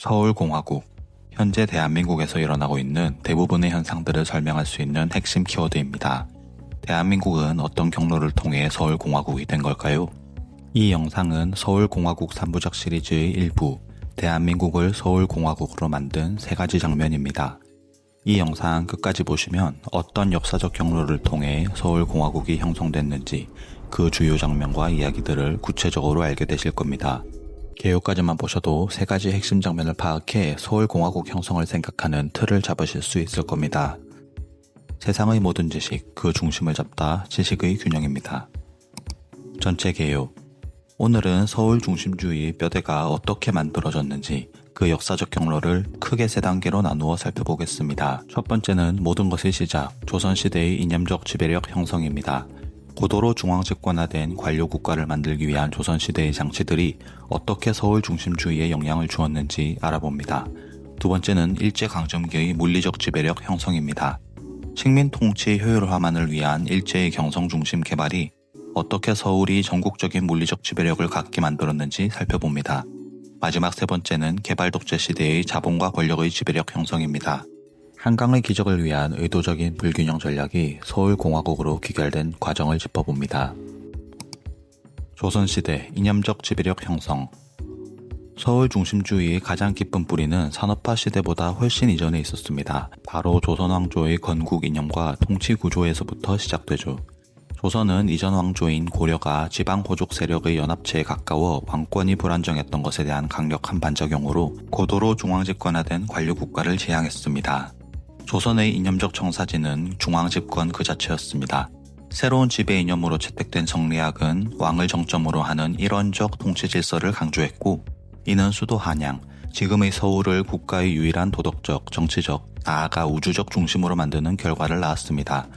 서울공화국. 현재 대한민국에서 일어나고 있는 대부분의 현상들을 설명할 수 있는 핵심 키워드입니다. 대한민국은 어떤 경로를 통해 서울공화국이 된 걸까요? 이 영상은 서울공화국 3부작 시리즈의 일부, 대한민국을 서울공화국으로 만든 3가지 장면입니다. 이 영상 끝까지 보시면 어떤 역사적 경로를 통해 서울공화국이 형성됐는지 그 주요 장면과 이야기들을 구체적으로 알게 되실 겁니다. 개요까지만 보셔도 3가지 핵심 장면을 파악해 서울공화국 형성을 생각하는 틀을 잡으실 수 있을 겁니다. 세상의 모든 지식, 그 중심을 잡다 지식의 균형입니다. 전체 개요. 오늘은 서울 중심주의 뼈대가 어떻게 만들어졌는지 그 역사적 경로를 크게 3단계로 나누어 살펴보겠습니다. 첫 번째는 모든 것의 시작, 조선시대의 이념적 지배력 형성입니다. 고도로 중앙집권화된 관료국가를 만들기 위한 조선시대의 장치들이 어떻게 서울 중심주의에 영향을 주었는지 알아봅니다. 두 번째는 일제강점기의 물리적 지배력 형성입니다. 식민 통치 효율화만을 위한 일제의 경성 중심 개발이 어떻게 서울이 전국적인 물리적 지배력을 갖게 만들었는지 살펴봅니다. 마지막 3번째는 개발 독재 시대의 자본과 권력의 지배력 형성입니다. 한강의 기적을 위한 의도적인 불균형 전략이 서울공화국으로 귀결된 과정을 짚어봅니다. 조선시대 이념적 지배력 형성. 서울 중심주의의 가장 깊은 뿌리는 산업화 시대보다 훨씬 이전에 있었습니다. 바로 조선왕조의 건국 이념과 통치 구조에서부터 시작되죠. 조선은 이전 왕조인 고려가 지방 호족 세력의 연합체에 가까워 왕권이 불안정했던 것에 대한 강력한 반작용으로 고도로 중앙집권화된 관료국가를 지향했습니다. 조선의 이념적 청사진은 중앙집권 그 자체였습니다. 새로운 지배 이념으로 채택된 정리학은 왕을 정점으로 하는 일원적 통치 질서를 강조했고, 이는 수도 한양, 지금의 서울을 국가의 유일한 도덕적, 정치적, 나아가 우주적 중심으로 만드는 결과를 낳았습니다.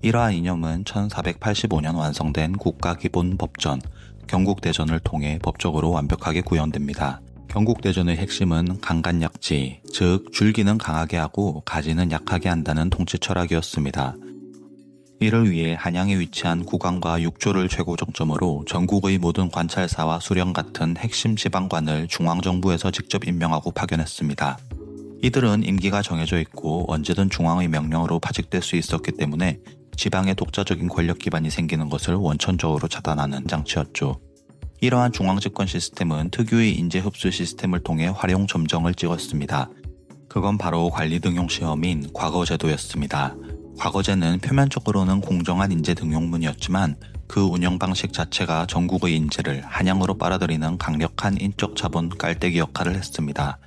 이러한 이념은 1485년 완성된 국가기본법전, 경국대전을 통해 법적으로 완벽하게 구현됩니다. 경국대전의 핵심은 강간약지, 즉 줄기는 강하게 하고 가지는 약하게 한다는 통치 철학이었습니다. 이를 위해 한양에 위치한 국왕과 육조를 최고 정점으로 전국의 모든 관찰사와 수령 같은 핵심 지방관을 중앙정부에서 직접 임명하고 파견했습니다. 이들은 임기가 정해져 있고 언제든 중앙의 명령으로 파직될 수 있었기 때문에 지방에 독자적인 권력 기반이 생기는 것을 원천적으로 차단하는 장치였죠. 이러한 중앙집권 시스템은 특유의 인재 흡수 시스템을 통해 활용 점정을 찍었습니다. 그건 바로 관리 등용 시험인 과거제도였습니다. 과거제는 표면적으로는 공정한 인재 등용문이었지만 그 운영 방식 자체가 전국의 인재를 한양으로 빨아들이는 강력한 인적 자본 깔때기 역할을 했습니다.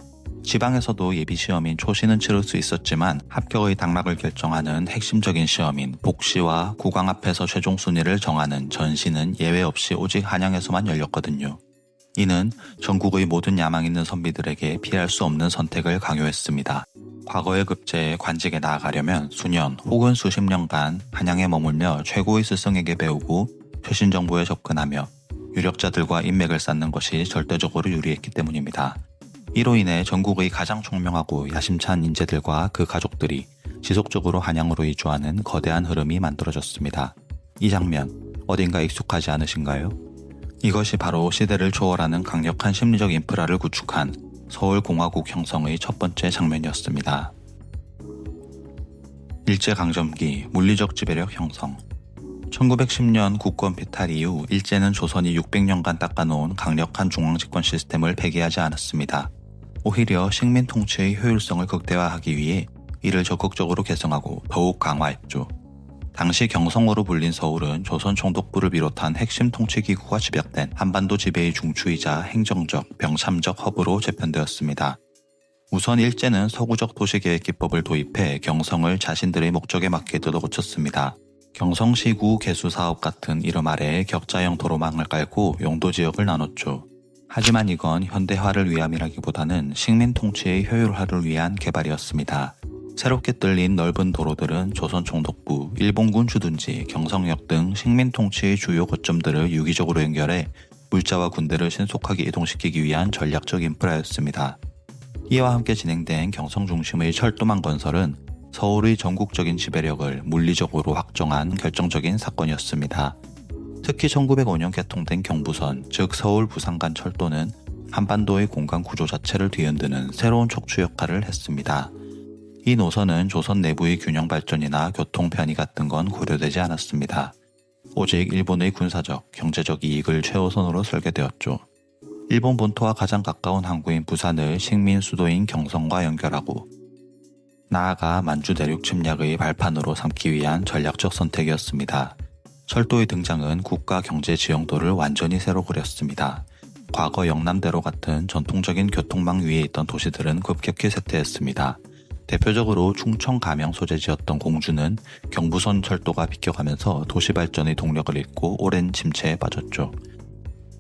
지방에서도 예비시험인 초시는 치를 수 있었지만 합격의 당락을 결정하는 핵심적인 시험인 복시와 국왕 앞에서 최종 순위를 정하는 전시는 예외 없이 오직 한양에서만 열렸거든요. 이는 전국의 모든 야망 있는 선비들에게 피할 수 없는 선택을 강요했습니다. 과거의 급제에 관직에 나아가려면 수년 혹은 수십 년간 한양에 머물며 최고의 스승에게 배우고 최신 정보에 접근하며 유력자들과 인맥을 쌓는 것이 절대적으로 유리했기 때문입니다. 이로 인해 전국의 가장 총명하고 야심찬 인재들과 그 가족들이 지속적으로 한양으로 이주하는 거대한 흐름이 만들어졌습니다. 이 장면, 어딘가 익숙하지 않으신가요? 이것이 바로 시대를 초월하는 강력한 심리적 인프라를 구축한 서울공화국 형성의 첫 번째 장면이었습니다. 일제강점기 물리적 지배력 형성. 1910년 국권 피탈 이후 일제는 조선이 600년간 닦아놓은 강력한 중앙집권 시스템을 폐기하지 않았습니다. 오히려 식민 통치의 효율성을 극대화하기 위해 이를 적극적으로 개성하고 더욱 강화했죠. 당시 경성으로 불린 서울은 조선 총독부를 비롯한 핵심 통치기구가 집약된 한반도 지배의 중추이자 행정적, 병참적 허브로 재편되었습니다. 우선 일제는 서구적 도시계획 기법을 도입해 경성을 자신들의 목적에 맞게 뜯어고쳤습니다. 경성시구 개수사업 같은 이름 아래에 격자형 도로망을 깔고 용도지역을 나눴죠. 하지만 이건 현대화를 위함이라기보다는 식민 통치의 효율화를 위한 개발이었습니다. 새롭게 뚫린 넓은 도로들은 조선 총독부, 일본군 주둔지, 경성역 등 식민 통치의 주요 거점들을 유기적으로 연결해 물자와 군대를 신속하게 이동시키기 위한 전략적 인프라였습니다. 이와 함께 진행된 경성 중심의 철도망 건설은 서울의 전국적인 지배력을 물리적으로 확정한 결정적인 사건이었습니다. 특히 1905년 개통된 경부선, 즉 서울 부산 간 철도는 한반도의 공간 구조 자체를 뒤흔드는 새로운 척추 역할을 했습니다. 이 노선은 조선 내부의 균형 발전이나 교통 편의 같은 건 고려되지 않았습니다. 오직 일본의 군사적, 경제적 이익을 최우선으로 설계되었죠. 일본 본토와 가장 가까운 항구인 부산을 식민 수도인 경성과 연결하고 나아가 만주 대륙 침략의 발판으로 삼기 위한 전략적 선택이었습니다. 철도의 등장은 국가 경제 지형도를 완전히 새로 그렸습니다. 과거 영남대로 같은 전통적인 교통망 위에 있던 도시들은 급격히 쇠퇴했습니다. 대표적으로 충청 가명 소재지였던 공주는 경부선 철도가 비껴가면서 도시 발전의 동력을 잃고 오랜 침체에 빠졌죠.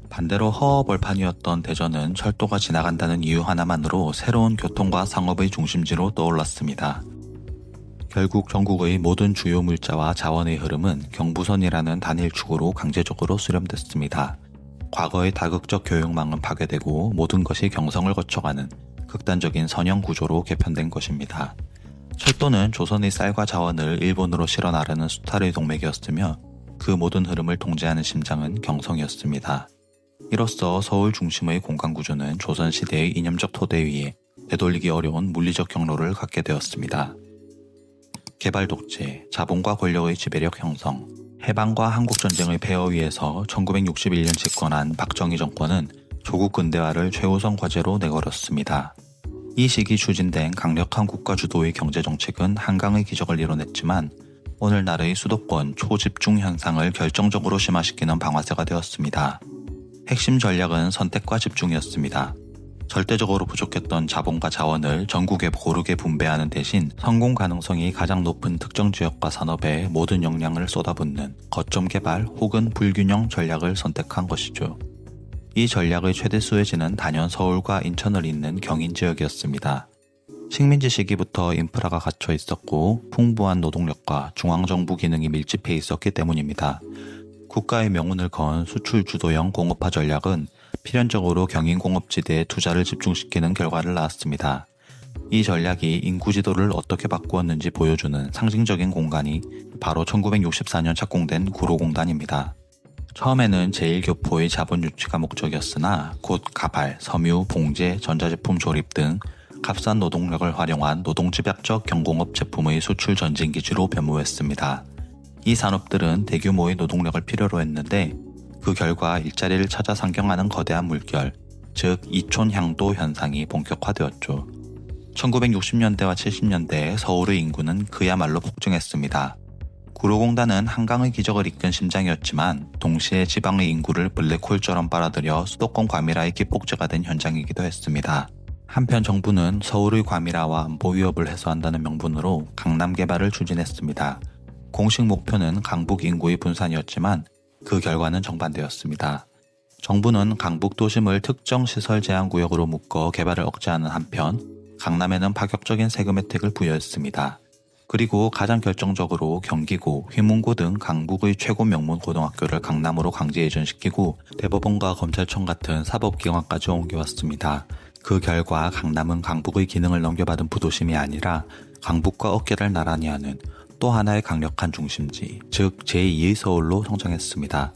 반대로 허허벌판이었던 대전은 철도가 지나간다는 이유 하나만으로 새로운 교통과 상업의 중심지로 떠올랐습니다. 결국 전국의 모든 주요 물자와 자원의 흐름은 경부선이라는 단일축으로 강제적으로 수렴됐습니다. 과거의 다극적 교역망은 파괴되고 모든 것이 경성을 거쳐가는 극단적인 선형 구조로 개편된 것입니다. 철도는 조선의 쌀과 자원을 일본으로 실어 나르는 수탈의 동맥이었으며 그 모든 흐름을 통제하는 심장은 경성이었습니다. 이로써 서울 중심의 공간 구조는 조선시대의 이념적 토대 위에 되돌리기 어려운 물리적 경로를 갖게 되었습니다. 개발 독재, 자본과 권력의 지배력 형성, 해방과 한국전쟁의 폐허 위에서 1961년 집권한 박정희 정권은 조국 근대화를 최우선 과제로 내걸었습니다. 이 시기 추진된 강력한 국가 주도의 경제정책은 한강의 기적을 이뤄냈지만 오늘날의 수도권 초집중 현상을 결정적으로 심화시키는 방아쇠가 되었습니다. 핵심 전략은 선택과 집중이었습니다. 절대적으로 부족했던 자본과 자원을 전국에 고르게 분배하는 대신 성공 가능성이 가장 높은 특정 지역과 산업에 모든 역량을 쏟아붓는 거점 개발 혹은 불균형 전략을 선택한 것이죠. 이 전략의 최대 수혜지는 단연 서울과 인천을 잇는 경인 지역이었습니다. 식민지 시기부터 인프라가 갖춰 있었고 풍부한 노동력과 중앙정부 기능이 밀집해 있었기 때문입니다. 국가의 명운을 건 수출 주도형 공업화 전략은 필연적으로 경인공업지대에 투자를 집중시키는 결과를 낳았습니다. 이 전략이 인구 지도를 어떻게 바꾸었는지 보여주는 상징적인 공간이 바로 1964년 착공된 구로공단입니다. 처음에는 제1교포의 자본 유치가 목적이었으나 곧 가발, 섬유, 봉제, 전자제품 조립 등 값싼 노동력을 활용한 노동집약적 경공업 제품의 수출 전진기지로 변모했습니다. 이 산업들은 대규모의 노동력을 필요로 했는데 그 결과 일자리를 찾아 상경하는 거대한 물결, 즉 이촌향도 현상이 본격화되었죠. 1960년대와 70년대 서울의 인구는 그야말로 폭증했습니다. 구로공단은 한강의 기적을 이끈 심장이었지만 동시에 지방의 인구를 블랙홀처럼 빨아들여 수도권 과밀화의 기폭제가 된 현장이기도 했습니다. 한편 정부는 서울의 과밀화와 안보 위협을 해소한다는 명분으로 강남 개발을 추진했습니다. 공식 목표는 강북 인구의 분산이었지만 그 결과는 정반대였습니다. 정부는 강북 도심을 특정 시설 제한 구역으로 묶어 개발을 억제하는 한편 강남에는 파격적인 세금 혜택을 부여했습니다. 그리고 가장 결정적으로 경기고, 휘문고 등 강북의 최고 명문 고등학교를 강남으로 강제 이전시키고 대법원과 검찰청 같은 사법기관까지 옮겨왔습니다. 그 결과 강남은 강북의 기능을 넘겨받은 부도심이 아니라 강북과 어깨를 나란히 하는 또 하나의 강력한 중심지, 즉 제2의 서울로 성장했습니다.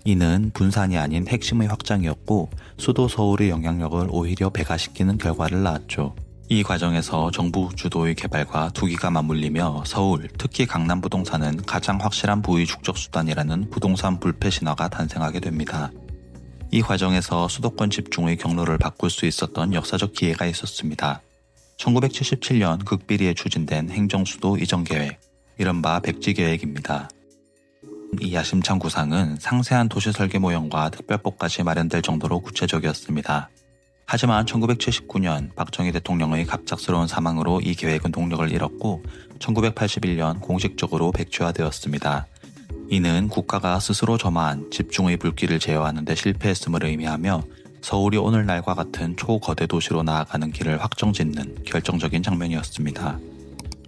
이는 분산이 아닌 핵심의 확장이었고 수도 서울의 영향력을 오히려 배가시키는 결과를 낳았죠. 이 과정에서 정부 주도의 개발과 투기가 맞물리며 서울, 특히 강남 부동산은 가장 확실한 부의 축적 수단이라는 부동산 불패 신화가 탄생하게 됩니다. 이 과정에서 수도권 집중의 경로를 바꿀 수 있었던 역사적 기회가 있었습니다. 1977년 극비리에 추진된 행정수도 이전 계획, 이른바 백지계획입니다. 이 야심찬 구상은 상세한 도시 설계 모형과 특별법까지 마련될 정도로 구체적이었습니다. 하지만 1979년 박정희 대통령의 갑작스러운 사망으로 이 계획은 동력을 잃었고 1981년 공식적으로 백지화되었습니다. 이는 국가가 스스로 점화한 집중의 불길을 제어하는 데 실패했음을 의미하며 서울이 오늘날과 같은 초거대 도시로 나아가는 길을 확정짓는 결정적인 장면이었습니다.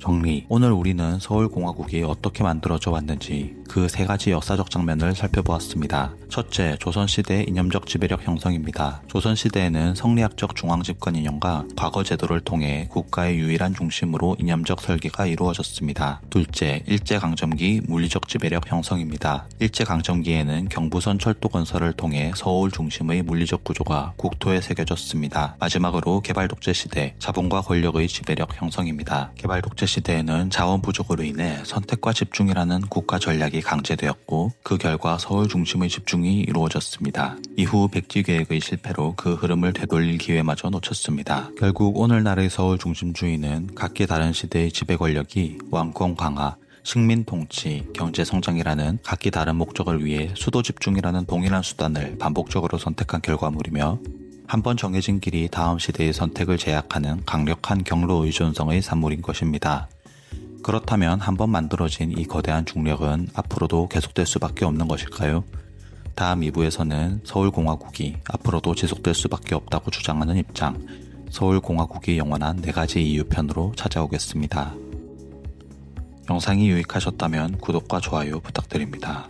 정리. 오늘 우리는 서울공화국이 어떻게 만들어져 왔는지 그 세 가지 역사적 장면을 살펴보았습니다. 첫째, 조선시대 이념적 지배력 형성입니다. 조선시대에는 성리학적 중앙집권 이념과 과거 제도를 통해 국가의 유일한 중심으로 이념적 설계가 이루어졌습니다. 둘째, 일제강점기 물리적 지배력 형성입니다. 일제강점기에는 경부선 철도 건설을 통해 서울 중심의 물리적 구조가 국토에 새겨졌습니다. 마지막으로 개발독재 시대, 자본과 권력의 지배력 형성입니다. 개발독재 시대에는 자원 부족으로 인해 선택과 집중이라는 국가 전략이 강제되었고 그 결과 서울 중심의 집중이 이루어졌습니다. 이후 백지계획의 실패로 그 흐름을 되돌릴 기회마저 놓쳤습니다. 결국 오늘날의 서울 중심주의는 각기 다른 시대의 지배 권력이 왕권 강화, 식민 통치, 경제 성장이라는 각기 다른 목적을 위해 수도 집중이라는 동일한 수단을 반복적으로 선택한 결과물이며 한번 정해진 길이 다음 시대의 선택을 제약하는 강력한 경로 의존성의 산물인 것입니다. 그렇다면 한번 만들어진 이 거대한 중력은 앞으로도 계속될 수밖에 없는 것일까요? 다음 2부에서는 서울공화국이 앞으로도 지속될 수밖에 없다고 주장하는 입장, 서울공화국이 영원한 4가지 이유 편으로 찾아오겠습니다. 영상이 유익하셨다면 구독과 좋아요 부탁드립니다.